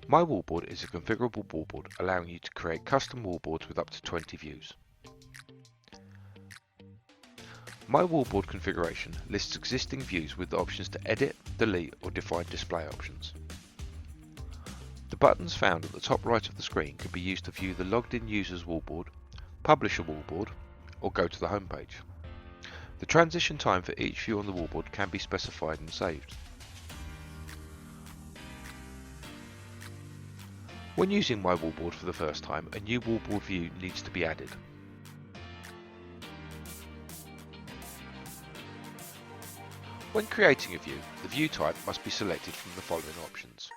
My Wallboard is a configurable wallboard allowing you to create custom wallboards with up to 20 views. My Wallboard configuration lists existing views with the options to edit, delete or define display options. The buttons found at the top right of the screen can be used to view the logged in user's wallboard, publish a wallboard or go to the home page. The transition time for each view on the wallboard can be specified and saved. When using My Wallboard for the first time, a new wallboard view needs to be added. When creating a view, the view type must be selected from the following options.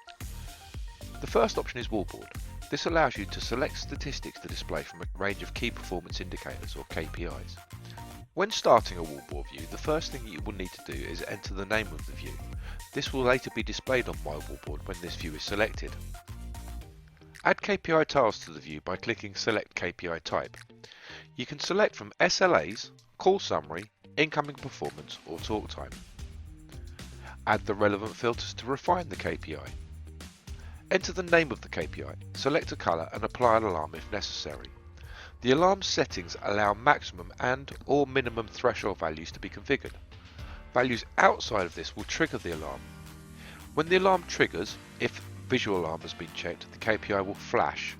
The first option is Wallboard. This allows you to select statistics to display from a range of key performance indicators or KPIs. When starting a wallboard view, the first thing you will need to do is enter the name of the view. This will later be displayed on My Wallboard when this view is selected. Add Kpi Tiles to the view by clicking Select Kpi Type. You can select from SLAs, Call Summary, Incoming Performance or Talk Time. Add the relevant filters to refine the KPI. Enter the name of the KPI, select a colour and apply an alarm if necessary. The alarm settings allow maximum and or minimum threshold values to be configured. Values outside of this will trigger the alarm. When the alarm triggers, if visual alarm has been checked, the KPI will flash.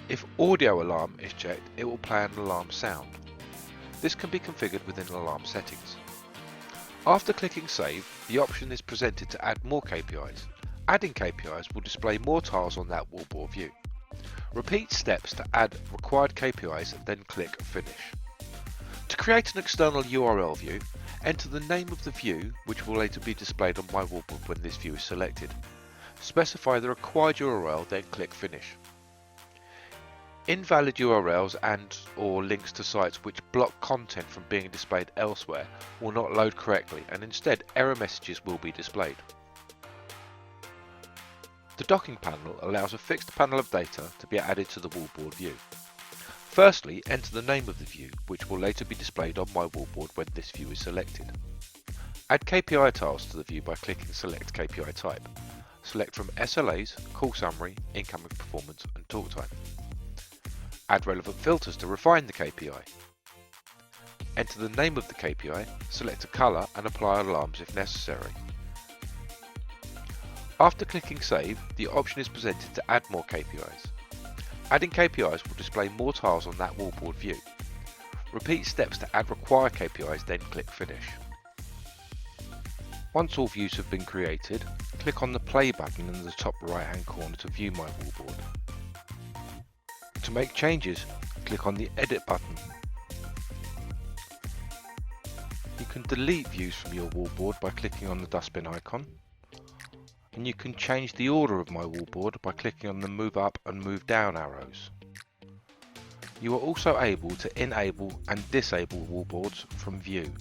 If audio alarm is checked, it will play an alarm sound. This can be configured within alarm settings. After clicking Save, the option is presented to add more KPIs. Adding KPIs will display more tiles on that wallboard view. Repeat steps to add required KPIs and then click Finish. To create an external URL view, enter the name of the view, which will later be displayed on My Wallboard when this view is selected. Specify the required URL, then click Finish. Invalid URLs and or links to sites which block content from being displayed elsewhere will not load correctly, and instead error messages will be displayed. The docking panel allows a fixed panel of data to be added to the wallboard view. Firstly, enter the name of the view, which will later be displayed on My Wallboard when this view is selected. Add Kpi Tiles to the view by clicking Select Kpi Type. Select from SLAs, Call Summary, Incoming Performance and Talk Time. Add relevant filters to refine the KPI. Enter the name of the KPI, select a colour and apply alarms if necessary. After clicking Save, the option is presented to add more KPIs. Adding KPIs will display more tiles on that wallboard view. Repeat steps to add required KPIs, then click Finish. Once all views have been created, click on the Play button in the top right hand corner to view My Wallboard. To make changes, click on the Edit button. You can delete views from your wallboard by clicking on the dustbin icon, and you can change the order of My Wallboard by clicking on the Move Up and Move Down arrows. You are also able to enable and disable wallboards from View.